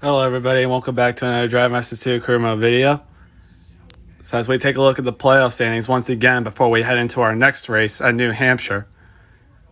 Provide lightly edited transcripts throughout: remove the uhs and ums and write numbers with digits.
Hello everybody and welcome back to another Drive Master 2 Career Mode video. So as we take a look at the playoff standings once again before we head into our next race at New Hampshire,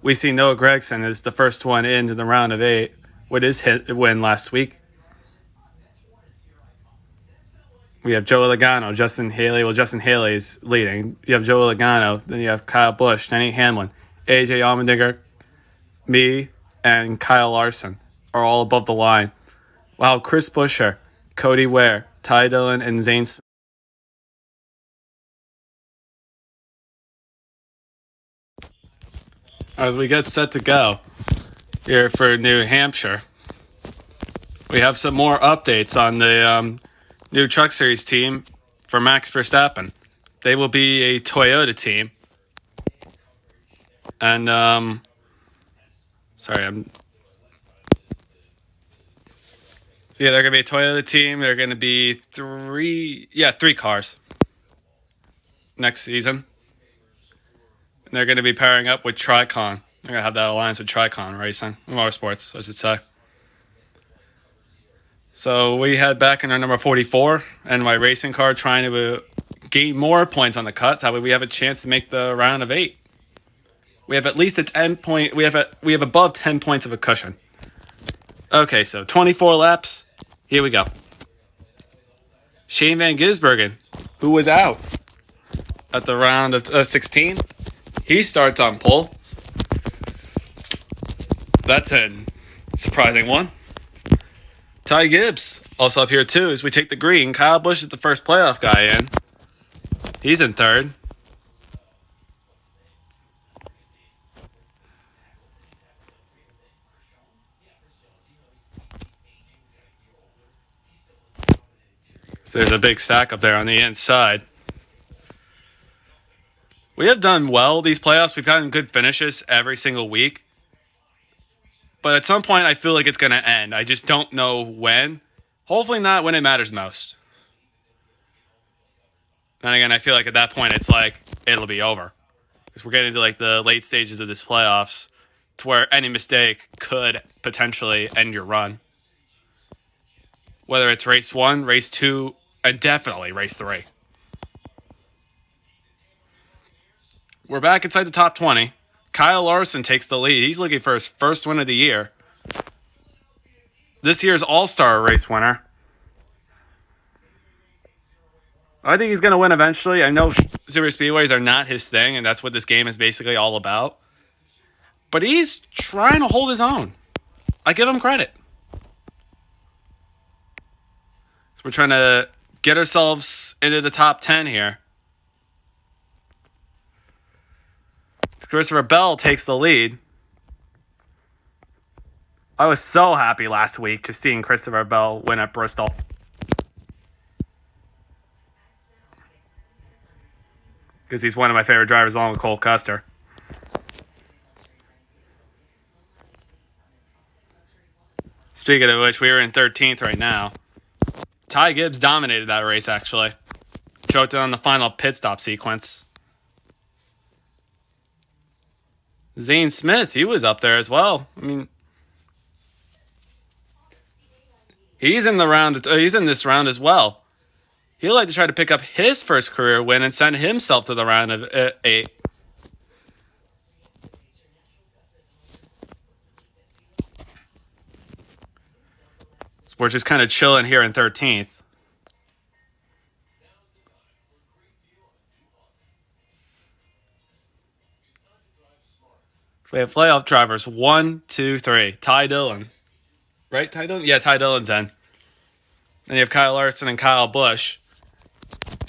we see Noah Gragson is the first one into the round of 8 with his win last week. We have Joey Logano, Justin Haley. Well, Justin Haley's leading. You have Joey Logano, then you have Kyle Busch, Denny Hamlin, AJ Allmendinger, me, and Kyle Larson are all above the line. While Chris Buescher, Cody Ware, Ty Dillon, and Zane Smith as we get set to go here for New Hampshire, we have some more updates on the new Truck Series team for Max Verstappen. They will be a Toyota team. And, So yeah, they're going to be a Toyota team. They're going to be three cars next season. And they're going to be pairing up with Tricon. They're going to have that alliance with Tricon Racing. Motorsports, I should say. So we head back in our number 44, NY Racing car, trying to gain more points on the cuts. That way we have a chance to make the round of 8. We have at least a 10 point. We have above 10 points of a cushion. Okay, so 24 laps. Here we go. Shane Van Gisbergen, who was out at the round of 16, he starts on pole. That's a surprising one. Ty Gibbs also up here too as we take the green. Kyle Busch is the first playoff guy in. He's in third. So there's a big stack up there on the inside. We have done well these playoffs. We've gotten good finishes every single week. But at some point, I feel like it's going to end. I just don't know when. Hopefully not when it matters most. And again, I feel like at that point, it's like, it'll be over. Because we're getting to like the late stages of this playoffs to where any mistake could potentially end your run. Whether it's race 1, race 2, and definitely race 3. We're back inside the top 20. Kyle Larson takes the lead. He's looking for his first win of the year. This year's All-Star race winner. I think he's going to win eventually. I know Super Speedways are not his thing, and that's what this game is basically all about. But he's trying to hold his own. I give him credit. So we're trying to get ourselves into the top 10 here. Christopher Bell takes the lead. I was so happy last week just seeing Christopher Bell win at Bristol. Because he's one of my favorite drivers along with Cole Custer. Speaking of which, we are in 13th right now. Ty Gibbs dominated that race, actually. Choked it on the final pit stop sequence. Zane Smith, he was up there as well. I mean, he's in this round as well. He'd like to try to pick up his first career win and send himself to the round of 8. So we're just kind of chilling here in 13th. We have playoff drivers 1, 2, 3. Ty Dillon. Right, Ty Dillon? Yeah, Ty Dillon's in. Then you have Kyle Larson and Kyle Busch.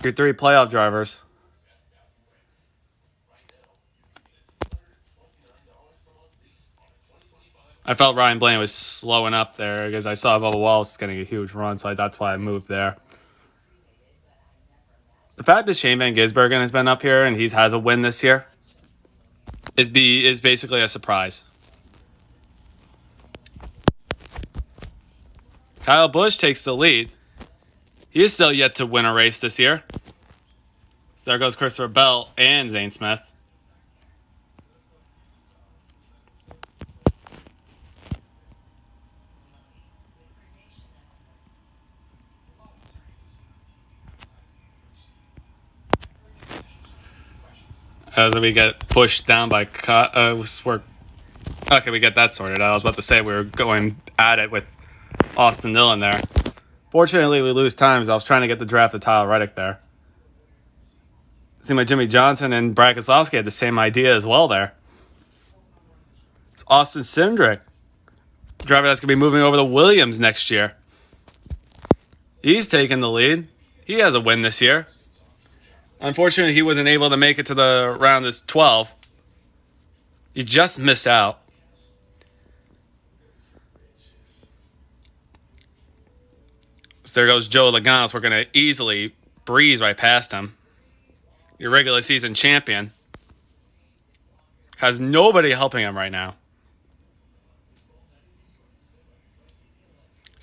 Your 3 playoff drivers. I felt Ryan Blaney was slowing up there because I saw Bubba Wallace getting a huge run, so that's why I moved there. The fact that Shane Van Gisbergen has been up here and he has a win this year is basically a surprise. Kyle Busch takes the lead. He is still yet to win a race this year. So there goes Christopher Bell and Zane Smith. as we get pushed down by okay, we get that sorted out. I was about to say we were going at it with Austin Dillon there. Fortunately, we lose time as I was trying to get the draft of Tyler Reddick there. It seemed like Jimmy Johnson and Brad Keselowski had the same idea as well there. It's Austin Cindric, driver that's going to be moving over to Williams next year. He's taking the lead. He has a win this year. Unfortunately, he wasn't able to make it to the round of 12. You just miss out. So there goes Joe Logano. We're going to easily breeze right past him. Your regular season champion has nobody helping him right now.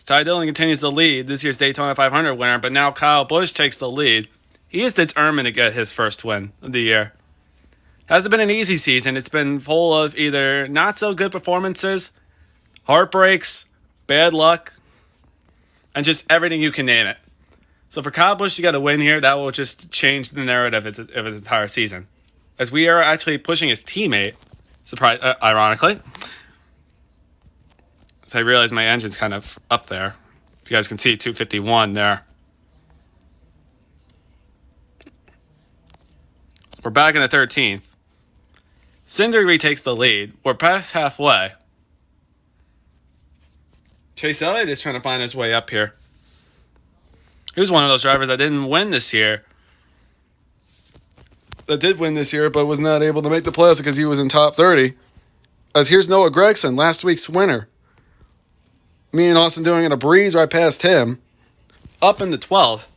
Ty Dillon continues to lead, this year's Daytona 500 winner, but now Kyle Busch takes the lead. He is determined to get his first win of the year. Hasn't been an easy season. It's been full of either not so good performances, heartbreaks, bad luck, and just everything you can name it. So for Kyle Busch to get a win here, that will just change the narrative of his entire season. As we are actually pushing his teammate, ironically. So I realize my engine's kind of up there. You guys can see 251 there. We're back in the 13th. Cindric retakes the lead. We're past halfway. Chase Elliott is trying to find his way up here. He was one of those drivers that didn't win this year. That did win this year, but was not able to make the playoffs because he was in top 30. As here's Noah Gragson, last week's winner. Me and Austin doing a breeze right past him. Up in the 12th.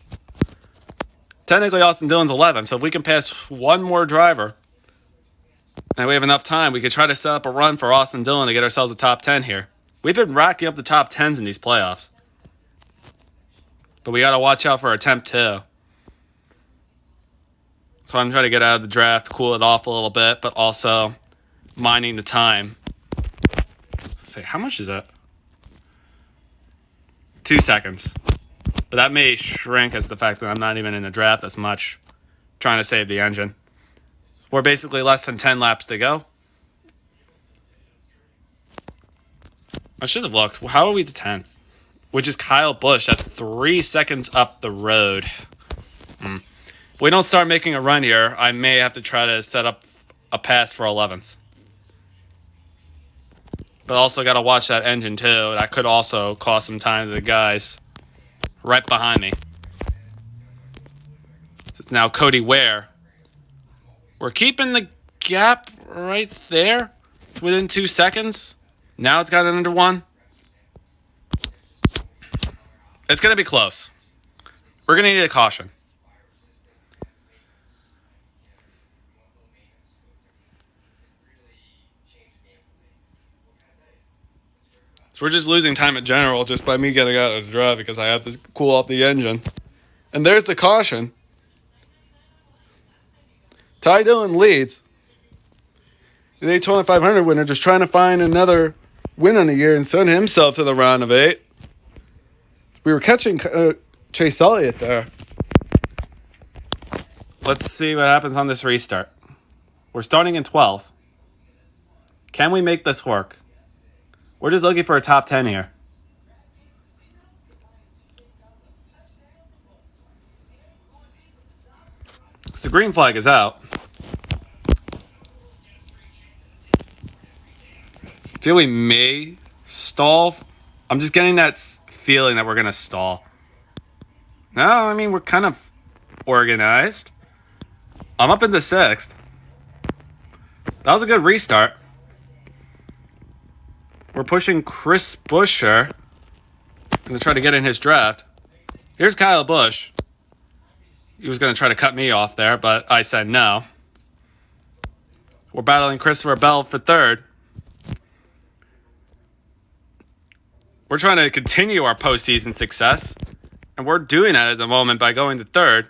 Technically, Austin Dillon's 11th, so if we can pass one more driver and we have enough time, we could try to set up a run for Austin Dillon to get ourselves a top 10 here. We've been racking up the top 10s in these playoffs. But we got to watch out for attempt 2. So I'm trying to get out of the draft, cool it off a little bit, but also mining the time. Let's see, how much is that? 2 seconds. But that may shrink as the fact that I'm not even in the draft as much. Trying to save the engine. We're basically less than 10 laps to go. I should have looked. How are we to 10th? Which is Kyle Busch. That's 3 seconds up the road. If we don't start making a run here, I may have to try to set up a pass for 11th. But also got to watch that engine too. That could also cost some time to the guys right behind me. So it's now Cody Ware. We're keeping the gap right there. It's within 2 seconds. Now it's got it under 1. It's going to be close. We're going to need a caution. So we're just losing time in general just by me getting out of the drive because I have to cool off the engine. And there's the caution. Ty Dillon leads. The Daytona 500 winner just trying to find another win on the year and send himself to the round of 8. We were catching Chase Elliott there. Let's see what happens on this restart. We're starting in 12th. Can we make this work? We're just looking for a top 10 here. So the green flag is out. I feel we may stall. I'm just getting that feeling that we're going to stall. No, I mean, we're kind of organized. I'm up in the 6th. That was a good restart. We're pushing Chris Buescher. Going to try to get in his draft. Here's Kyle Busch. He was going to try to cut me off there, but I said no. We're battling Christopher Bell for 3rd. We're trying to continue our postseason success, and we're doing that at the moment by going to 3rd.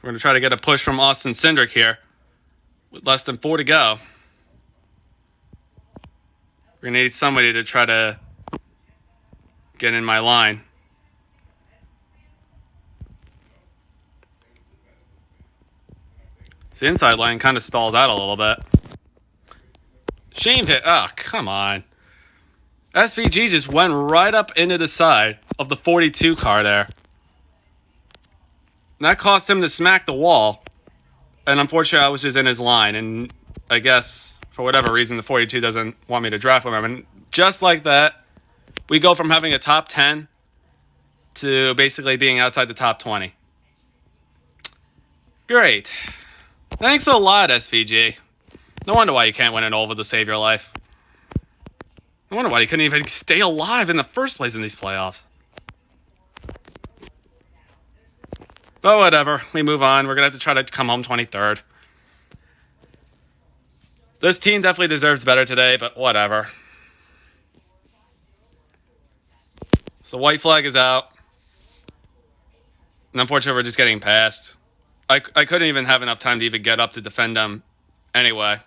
We're going to try to get a push from Austin Cindric here with less than 4 to go. We're going to need somebody to try to Get in my line. The inside line kind of stalled out a little bit. Shame hit. Oh, come on. SVG just went right up into the side of the 42 car there. And that cost him to smack the wall. And unfortunately, I was just in his line. And I guess, for whatever reason, the 42 doesn't want me to draft with him. And just like that, we go from having a top 10 to basically being outside the top 20. Great. Thanks a lot, SVG. No wonder why you can't win an oval to save your life. No wonder why you couldn't even stay alive in the first place in these playoffs. But whatever, we move on. We're going to have to try to come home 23rd. This team definitely deserves better today, but whatever. So the white flag is out. And unfortunately, we're just getting passed. I couldn't even have enough time to even get up to defend them anyway.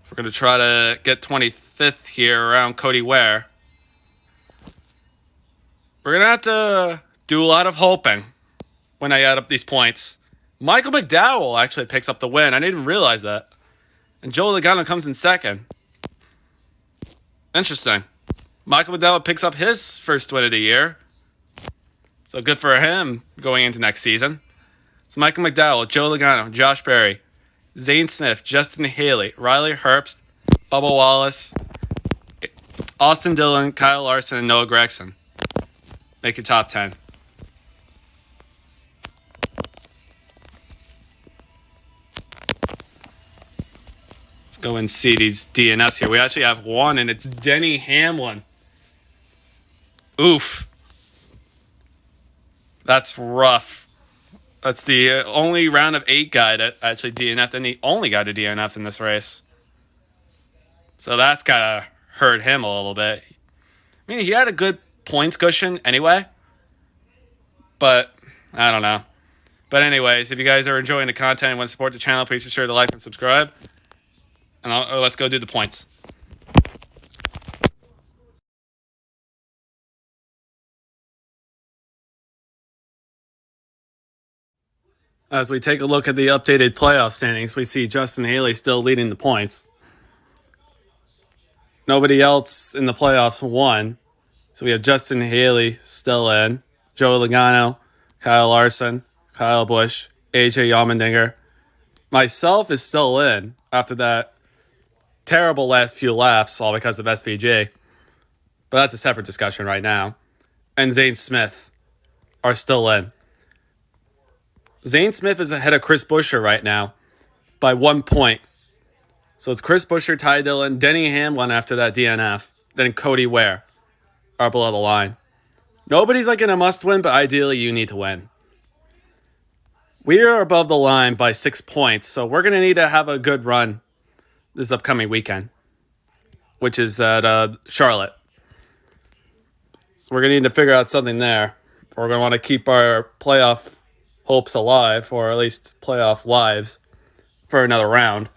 We're going to try to get 25th here around Cody Ware. We're going to have to do a lot of hoping when I add up these points. Michael McDowell actually picks up the win. I didn't realize that. And Joe Logano comes in second. Interesting. Michael McDowell picks up his first win of the year. So good for him going into next season. It's Michael McDowell, Joe Logano, Josh Berry, Zane Smith, Justin Haley, Riley Herbst, Bubba Wallace, Austin Dillon, Kyle Larson, and Noah Gregson. Make your top 10. Let's go and see these DNFs here. We actually have one, and it's Denny Hamlin. Oof. That's rough. That's the only round of 8 guy that actually DNF'd, and the only guy to DNF in this race. So that's gotta hurt him a little bit. I mean, he had a good points cushion anyway. But, I don't know. But anyways, if you guys are enjoying the content and want to support the channel, please be sure to like and subscribe. And let's go do the points. As we take a look at the updated playoff standings, we see Justin Haley still leading the points. Nobody else in the playoffs won. So we have Justin Haley still in, Joe Logano, Kyle Larson, Kyle Busch, AJ Allmendinger. Myself is still in after that terrible last few laps, all because of SVG. But that's a separate discussion right now. And Zane Smith are still in. Zane Smith is ahead of Chris Buescher right now by 1 point. So it's Chris Buescher, Ty Dillon, Denny Hamlin after that DNF, then Cody Ware are below the line. Nobody's like in a must-win, but ideally you need to win. We are above the line by 6 points, so we're going to need to have a good run this upcoming weekend, which is at Charlotte. So we're going to need to figure out something there. We're going to want to keep our playoff hopes alive, or at least playoff lives, for another round.